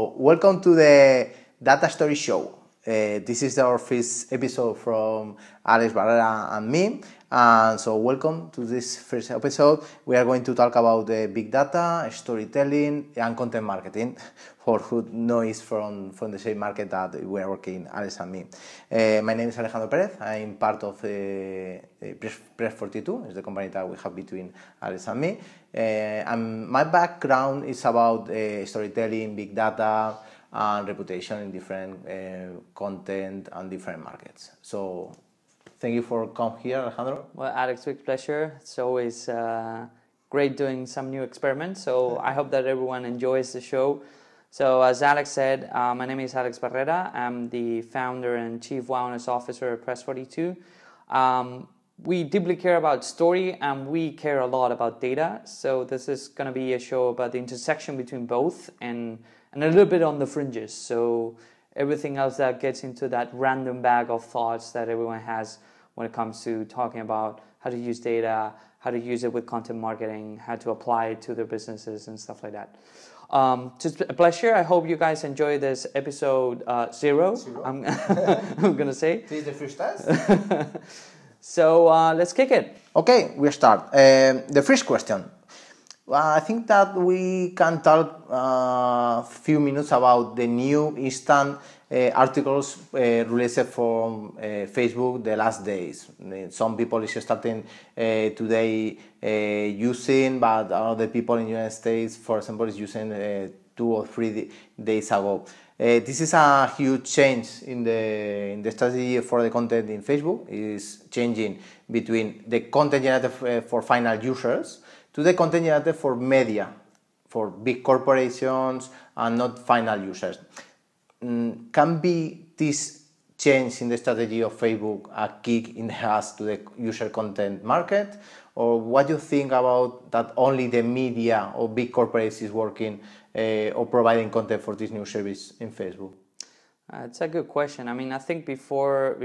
Welcome to the Data Story Show. This is our first episode from Alex Barrera and me. And so welcome to this first episode. We are going to talk about big data, storytelling, and content marketing for who knows from the same market that we are working, Alex and me. My name is Alejandro Perez. I'm part of Press 42, is the company that we have between Alex and me. And my background is about storytelling, big data, and reputation in different content and different markets. So thank you for coming here, Alejandro. Well, Alex, big pleasure. It's always great doing some new experiments. So I hope that everyone enjoys the show. So as Alex said, my name is Alex Barrera. I'm the founder and chief wellness officer at Press 42. We deeply care about story and we care a lot about data. So this is going to be a show about the intersection between both and a little bit on the fringes. So everything else that gets into that random bag of thoughts that everyone has when it comes to talking about how to use data, how to use it with content marketing, how to apply it to their businesses and stuff like that. Just a pleasure. I hope you guys enjoy this episode zero. I'm going to say. This is the first test. So let's kick it. Okay, we start. The first question. I think that we can talk a few minutes about the new instant articles released from Facebook the last days. Some people is starting today using, but other people in the United States, for example, is using 2 or 3 days ago. This is a huge change in the strategy for the content in Facebook. Is changing between the content generated for final users to the content generated for media, for big corporations and not final users. Can be this change in the strategy of Facebook a kick in the ass to the user content market? Or what do you think about that only the media or big corporates is working or providing content for this new service in Facebook? It's a good question. I mean, I think before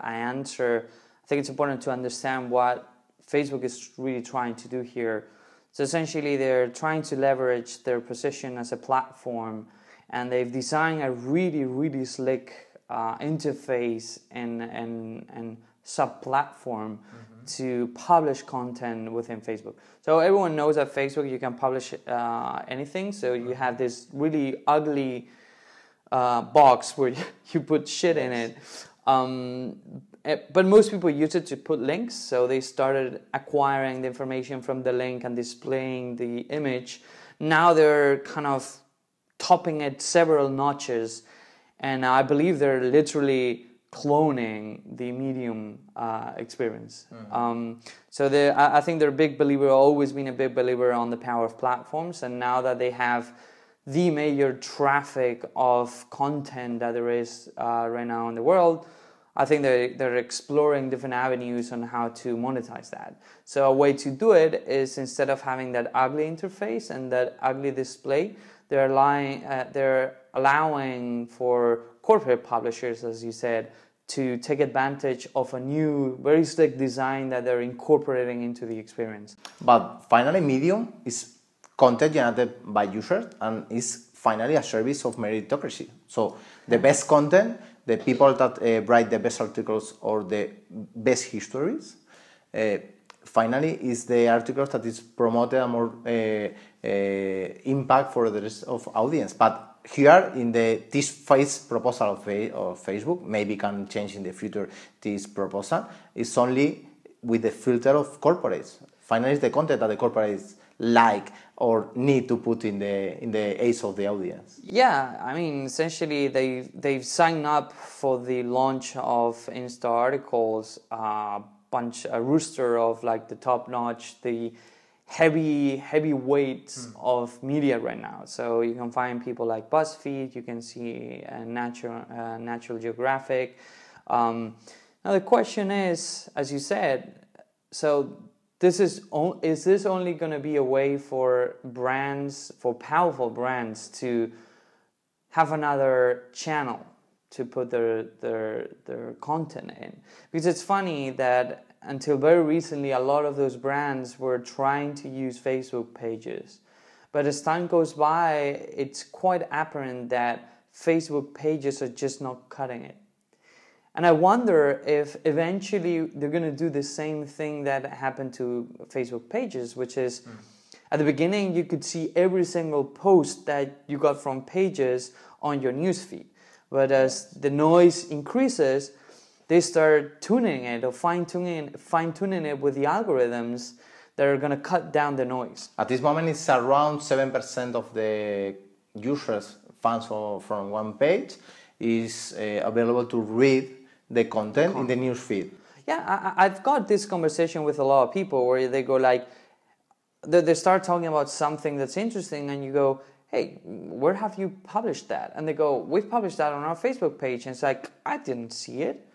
I answer, I think it's important to understand what Facebook is really trying to do here. So essentially, they're trying to leverage their position as a platform, and they've designed a really, really slick interface and sub-platform to publish content within Facebook. So everyone knows that Facebook, you can publish anything. So you have this really ugly box where you put shit in it. But most people use it to put links, so they started acquiring the information from the link and displaying the image. Now they're kind of topping it several notches, and I believe they're literally cloning the Medium experience. So I think they're a big believer, always been a big believer on the power of platforms, and now that they have the major traffic of content that there is right now in the world, I think they're exploring different avenues on how to monetize that. So a way to do it is, instead of having that ugly interface and that ugly display, they're allowing for corporate publishers, as you said, to take advantage of a new, very slick design that they're incorporating into the experience. But finally, Medium is content generated by users and is finally a service of meritocracy. So the best content, the people that write the best articles or the best histories, finally is the articles that is promoted a more impact for the rest of audience. But here in this phase proposal of Facebook, maybe can change in the future, this proposal is only with the filter of corporates. Finally, it's the content that the corporates like or need to put in the eyes of the audience. Yeah, I mean, essentially they've signed up for the launch of Insta articles, a rooster of like the top notch, the heavy weights of media right now. So you can find people like BuzzFeed, you can see Natural Geographic. Now the question is, as you said, so is this only going to be a way for brands, for powerful brands, to have another channel to put their content in? Because it's funny that until very recently, a lot of those brands were trying to use Facebook pages, But as time goes by, it's quite apparent that Facebook pages are just not cutting it. And I wonder if eventually they're going to do the same thing that happened to Facebook pages, which is at the beginning you could see every single post that you got from pages on your newsfeed. But as the noise increases, they start tuning it or fine-tuning it with the algorithms that are going to cut down the noise. At this moment, it's around 7% of the users, fans from one page, is available to read the content in the news feed. Yeah, I've got this conversation with a lot of people where they go like, they start talking about something that's interesting and you go, hey, where have you published that? And they go, we've published that on our Facebook page. And it's like, I didn't see it.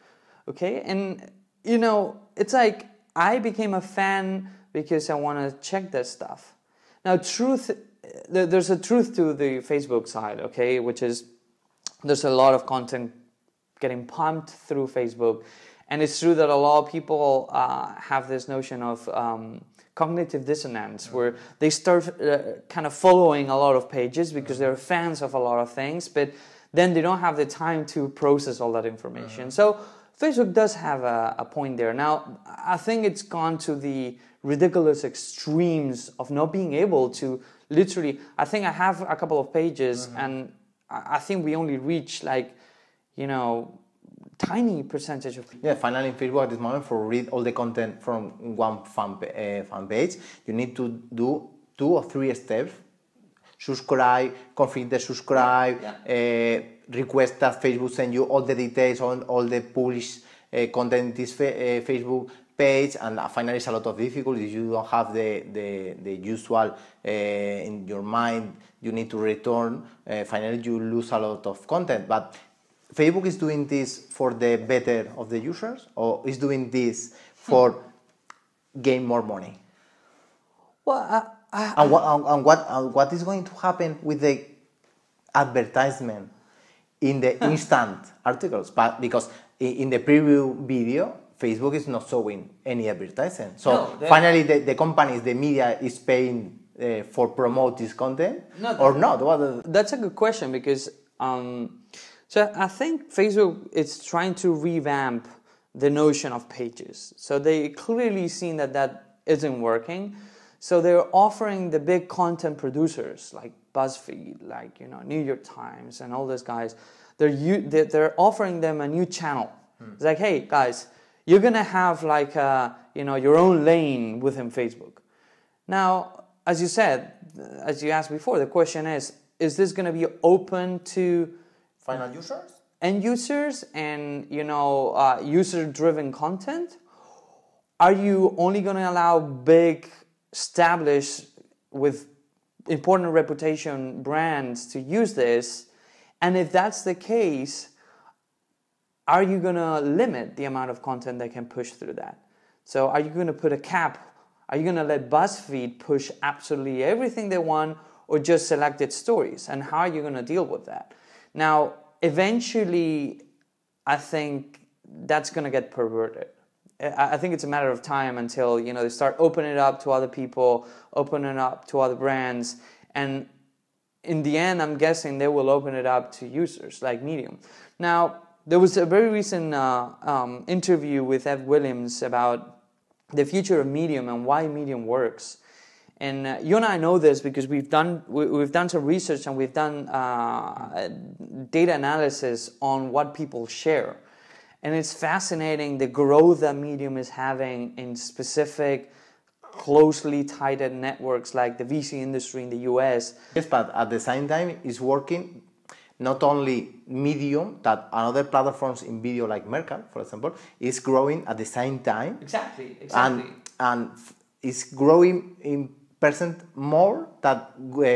Okay. And, you know, it's like I became a fan because I want to check this stuff. Now, there's a truth to the Facebook side, okay, which is there's a lot of content getting pumped through Facebook. And it's true that a lot of people have this notion of cognitive dissonance, where they start kind of following a lot of pages because they're fans of a lot of things, but then they don't have the time to process all that information. So Facebook does have a point there. Now, I think it's gone to the ridiculous extremes of not being able to literally, I think I have a couple of pages and I think we only reach like, you know, tiny percentage of people. Yeah, finally in Facebook at this moment, for read all the content from one fan page, you need to do 2 or 3 steps. Subscribe, configure the subscribe, request that Facebook send you all the details on all the published content in this Facebook page, and finally it's a lot of difficulty. You don't have the usual in your mind, you need to return, finally you lose a lot of content. But Facebook is doing this for the better of the users, or is doing this for gain more money? Well, and what is going to happen with the advertisement in the instant articles? But because in the preview video, Facebook is not showing any advertising. So no, finally, the companies, the media is paying for promote this content or not? That's a good question because. So I think Facebook is trying to revamp the notion of pages. So they clearly seen that isn't working. So they're offering the big content producers like BuzzFeed, like New York Times, and all those guys. They're offering them a new channel. It's like, hey guys, you're gonna have like your own lane within Facebook. Now, as you said, as you asked before, the question is this gonna be open to final users? End users and, user-driven content? Are you only going to allow big, established, with important reputation brands to use this? And if that's the case, are you going to limit the amount of content they can push through that? So are you going to put a cap? Are you going to let BuzzFeed push absolutely everything they want or just selected stories? And how are you going to deal with that? Now, eventually, I think that's going to get perverted. I think it's a matter of time until, they start opening it up to other people, opening it up to other brands. And in the end, I'm guessing they will open it up to users like Medium. Now, there was a very recent interview with Ev Williams about the future of Medium and why Medium works. And you and I know this because we've done some research and we've done data analysis on what people share. And it's fascinating the growth that Medium is having in specific, closely tied networks like the VC industry in the US. Yes, but at the same time, it's working not only Medium, that other platforms in video like Mercant, for example, is growing at the same time. Exactly. And it's growing in percent more than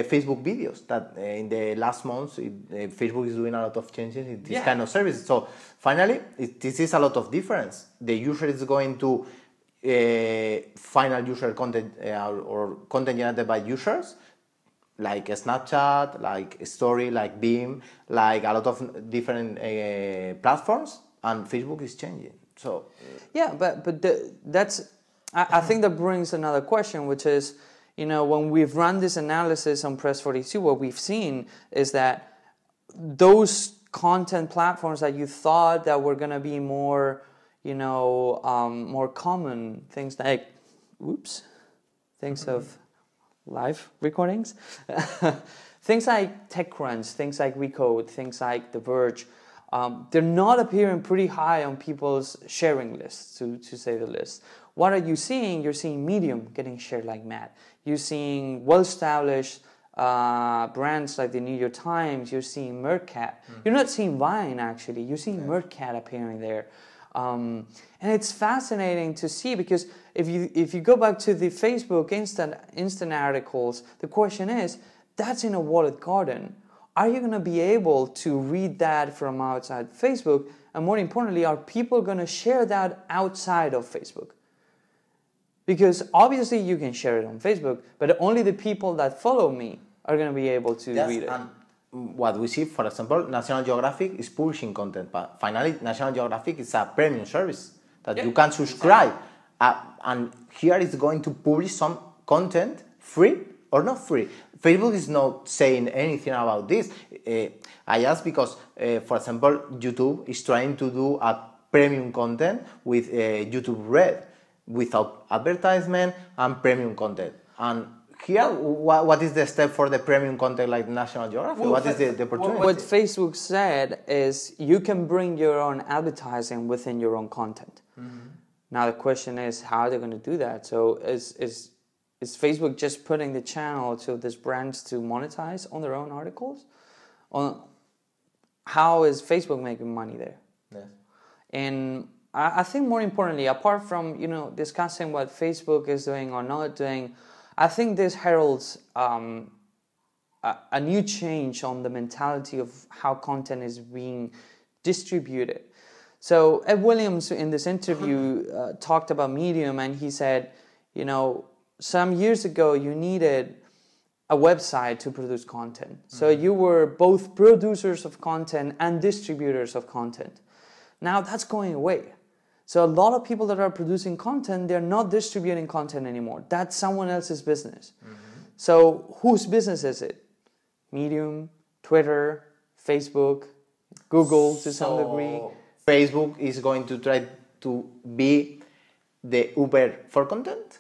Facebook videos. That in the last months, Facebook is doing a lot of changes in this kind of services. So finally, this is a lot of difference. The user is going to final user content or content generated by users, like Snapchat, like Story, like Beam, like a lot of different platforms, and Facebook is changing. So but that's. I think that brings another question, which is, when we've run this analysis on Press 42, what we've seen is that those content platforms that you thought that were going to be more, more common, things like, of live recordings, things like TechCrunch, things like Recode, things like The Verge, they're not appearing pretty high on people's sharing lists, to say the least. What are you seeing? You're seeing Medium getting shared like mad. You're seeing well-established brands like the New York Times. You're seeing Meerkat. You're not seeing Vine, actually. You're seeing Meerkat appearing there. And it's fascinating to see, because if you go back to the Facebook instant articles, the question is, that's in a walled garden. Are you going to be able to read that from outside Facebook? And more importantly, are people going to share that outside of Facebook? Because obviously you can share it on Facebook, but only the people that follow me are going to be able to read it. And what we see, for example, National Geographic is publishing content, but finally National Geographic is a premium service that you can subscribe. And here it's going to publish some content, free or not free. Facebook is not saying anything about this. I ask because, for example, YouTube is trying to do a premium content with YouTube Red, without advertisement and premium content. And here, what is the step for the premium content like National Geographic? What is the opportunity? What Facebook said is you can bring your own advertising within your own content. Now the question is, how are they going to do that? So is Facebook just putting the channel to these brands to monetize on their own articles? How is Facebook making money there? Yes. And I think more importantly, apart from discussing what Facebook is doing or not doing, I think this heralds a new change on the mentality of how content is being distributed. So Ed Williams in this interview talked about Medium, and he said, some years ago you needed a website to produce content. So you were both producers of content and distributors of content. Now that's going away. So a lot of people that are producing content, they're not distributing content anymore. That's someone else's business. So whose business is it? Medium, Twitter, Facebook, Google to some degree. Facebook is going to try to be the Uber for content?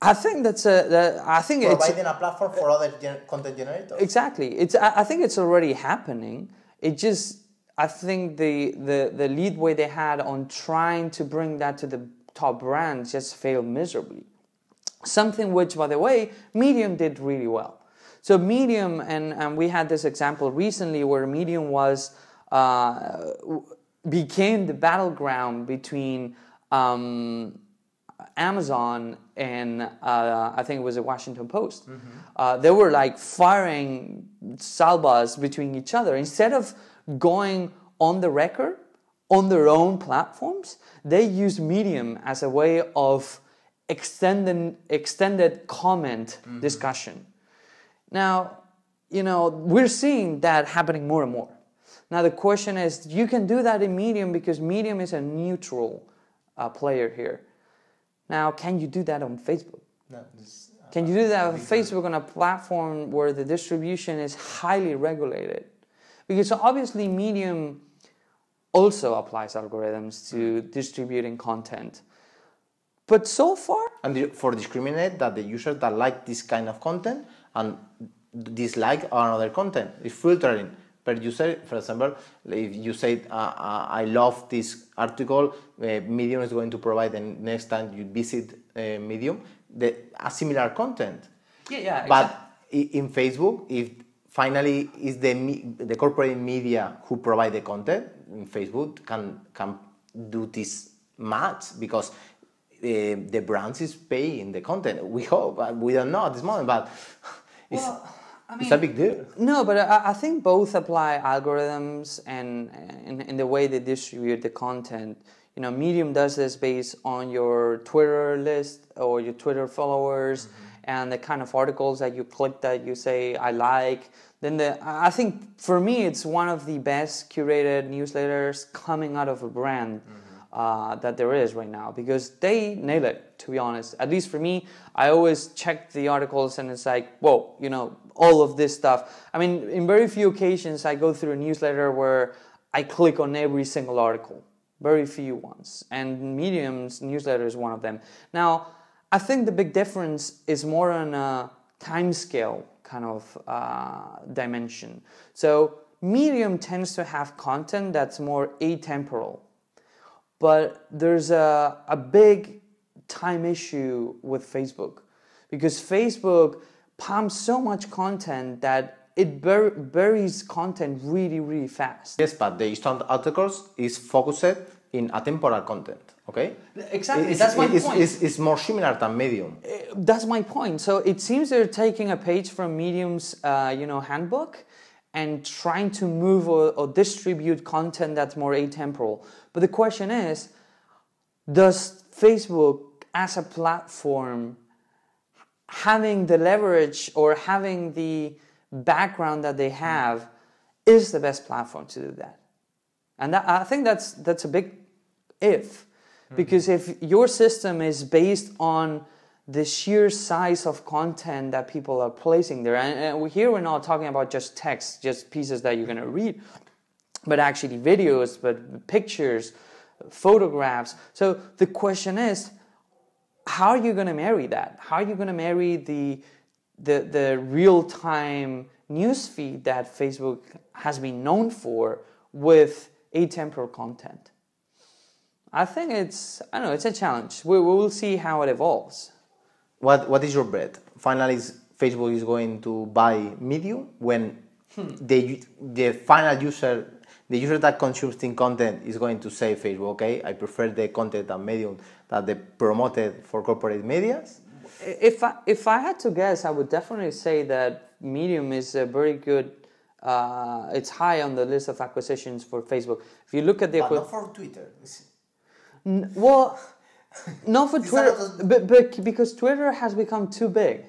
I think that's providing a platform for other content generators. Exactly. I think it's already happening. I think the lead way they had on trying to bring that to the top brands just failed miserably. Something which, by the way, Medium did really well. So Medium, and we had this example recently where Medium became the battleground between Amazon and I think it was the Washington Post. They were like firing salvas between each other. Instead of going on the record on their own platforms, they use Medium as a way of extended comment discussion. Now, we're seeing that happening more and more. Now the question is, you can do that in Medium because Medium is a neutral player here. Now, can you do that on Facebook? No, can you do that on Facebook on a platform where the distribution is highly regulated? Because obviously Medium also applies algorithms to distributing content. But so far... And for discriminate that the users that like this kind of content and dislike another content, is filtering per user. For example, if you say, I love this article, Medium is going to provide the next time you visit Medium, a similar content. Yeah, but in Facebook, if finally is the corporate media who provide the content, Facebook can do this much because the brands is paying the content. We hope, we don't know at this moment, but it's a big deal. No, but I think both apply algorithms and in the way they distribute the content. Medium does this based on your Twitter list or your Twitter followers and the kind of articles that you click that you say, I like. Then I think for me, it's one of the best curated newsletters coming out of a brand. that there is right now, because they nail it, to be honest. At least for me, I always check the articles and it's like, whoa, all of this stuff. I mean, in very few occasions I go through a newsletter where I click on every single article. Very few ones. And Medium's newsletter is one of them. Now, I think the big difference is more on a timescale kind of dimension. So Medium tends to have content that's more atemporal. But there's a big time issue with Facebook, because Facebook pumps so much content that it buries content really, really fast. Yes, but the instant articles is focused in atemporal content, okay? Exactly, that's my point. It's more similar than Medium. That's my point. So it seems they're taking a page from Medium's, handbook and trying to move or distribute content that's more atemporal. But the question is, does Facebook as a platform, having the leverage or having the background that they have, is the best platform to do that? And I think that's a big if. Because if your system is based on the sheer size of content that people are placing there, and here we're not talking about just text, just pieces that you're going to read, but actually videos, but pictures, photographs. So the question is, how are you going to marry that? How are you going to marry the real-time newsfeed that Facebook has been known for with atemporal content? I think it's a challenge. We will see how it evolves. What is your bet? Finally, Facebook is going to buy Medium when the final user, the user that consumes the content, is going to say Facebook, okay, I prefer the content on Medium that they promoted for corporate medias? If I had to guess, I would definitely say that Medium is a very good. It's high on the list of acquisitions for Facebook. If you look at the not for Twitter. Well, not for Twitter, but because Twitter has become too big.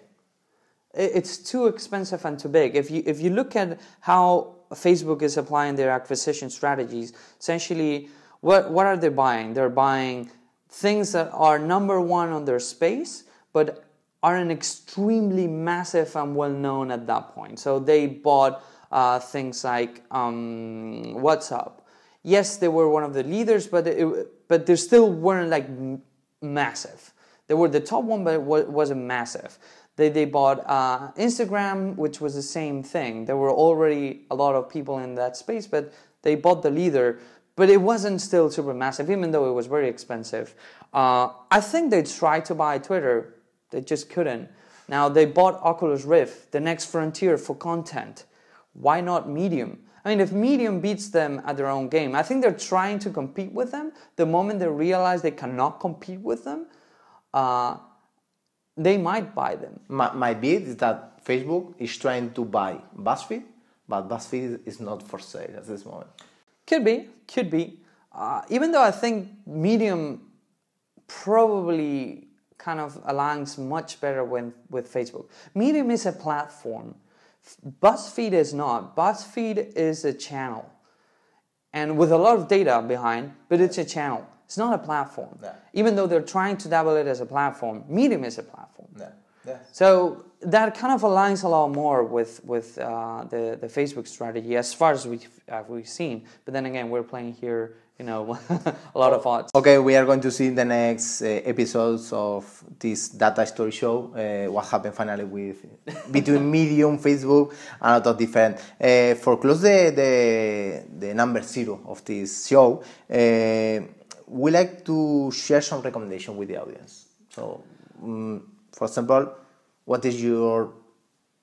It's too expensive and too big. If you look at how Facebook is applying their acquisition strategies, essentially, what are they buying? They're buying things that are number one on their space, but are an extremely massive and well known at that point. So they bought things like WhatsApp. Yes, they were one of the leaders, but they still weren't like massive. They were the top one, but it wasn't massive. They bought Instagram, which was the same thing. There were already a lot of people in that space, but they bought the leader, but it wasn't still super massive, even though it was very expensive. I think they tried to buy Twitter. They just couldn't. Now they bought Oculus Rift, the next frontier for content. Why not Medium? I mean, if Medium beats them at their own game, I think they're trying to compete with them. The moment they realize they cannot compete with them, they might buy them. My bet is that Facebook is trying to buy BuzzFeed, but BuzzFeed is not for sale at this moment. Could be. Even though I think Medium probably kind of aligns much better with Facebook. Medium is a platform. BuzzFeed is not. BuzzFeed is a channel, and with a lot of data behind, but it's a channel. It's not a platform. Yeah. Even though they're trying to dabble it as a platform, Medium is a platform. Yeah. So that kind of aligns a lot more with the Facebook strategy as far as we've seen. But then again, we're playing here, a lot of odds. Okay, we are going to see in the next episodes of this data story show what happened finally between Medium, Facebook, and a lot of different. For close the number 0 of this show, we like to share some recommendation with the audience. So, for example, what is your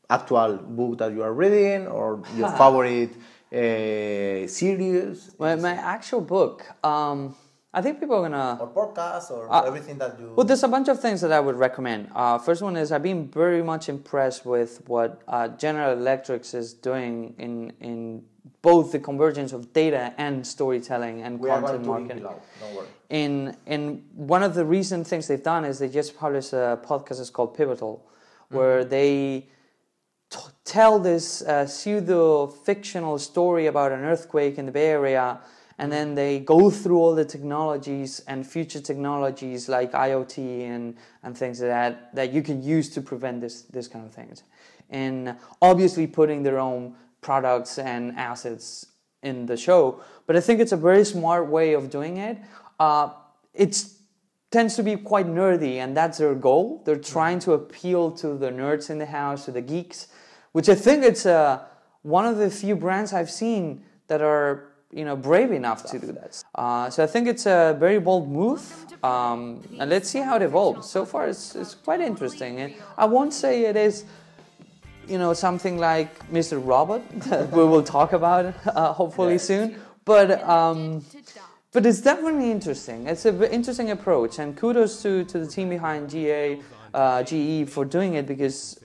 actual book that you are reading, or your favorite series? Well, my actual book, I think people are gonna... Or podcast, or everything that you... Well, there's a bunch of things that I would recommend. First one is I've been very much impressed with what General Electric is doing in both the convergence of data and storytelling and content marketing. Don't worry. In one of the recent things they've done is they just published a podcast. It's called Pivotal, where they tell this pseudo-fictional story about an earthquake in the Bay Area, and then they go through all the technologies and future technologies like IoT and things like that you can use to prevent this kind of things. And obviously putting their own products and assets in the show. But I think it's a very smart way of doing it. It tends to be quite nerdy, and that's their goal. They're trying to appeal to the nerds in the house, to the geeks, which I think it's one of the few brands I've seen that are brave enough to do that. So I think it's a very bold move, and let's see how it evolves. So far, it's quite interesting. And I won't say it is, something like Mr. Robot that we will talk about hopefully soon. But it's definitely interesting. It's an interesting approach, and kudos to the team behind GE for doing it, because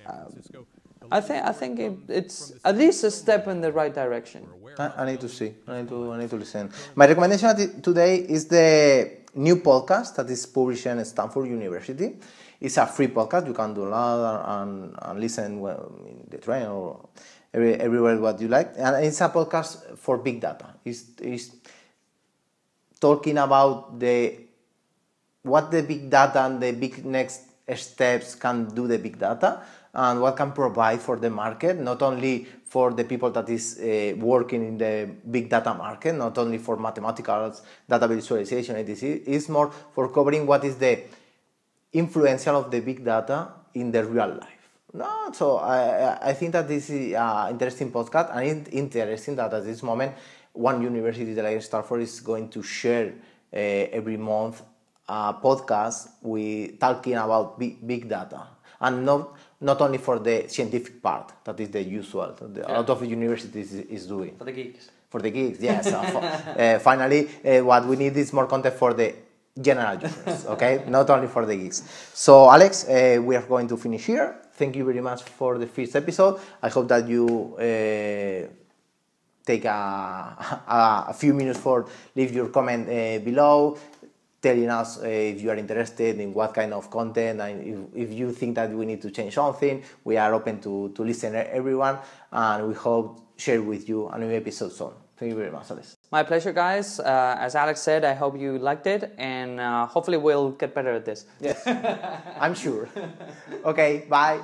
I think it's at least a step in the right direction. I need to see. I need to listen. My recommendation today is the new podcast that is published in Stanford University. It's a free podcast. You can download and listen in the train or everywhere what you like. And it's a podcast for big data. It's talking about what the big data and the big next steps can do the big data, and what can provide for the market, not only for the people that is working in the big data market, not only for mathematical data visualization, etc. It's more for covering what is the influential of the big data in the real life. No, so I think that this is an interesting podcast, and it's interesting that at this moment one university like Stanford is going to share every month a podcast with talking about big data, and not only for the scientific part that is the usual a lot of universities is doing. For the geeks. For the geeks, yes. Finally, what we need is more content for the general users, okay? Not only for the geeks. So, Alex, we are going to finish here. Thank you very much for the first episode. I hope that you take a few minutes for leave your comment below, telling us if you are interested in what kind of content, and if you think that we need to change something. We are open to listen to everyone, and we hope share with you a new episode soon. Thank you very much, Alex. My pleasure, guys. As Alex said, I hope you liked it, and hopefully we'll get better at this. Yes, I'm sure. Okay, bye.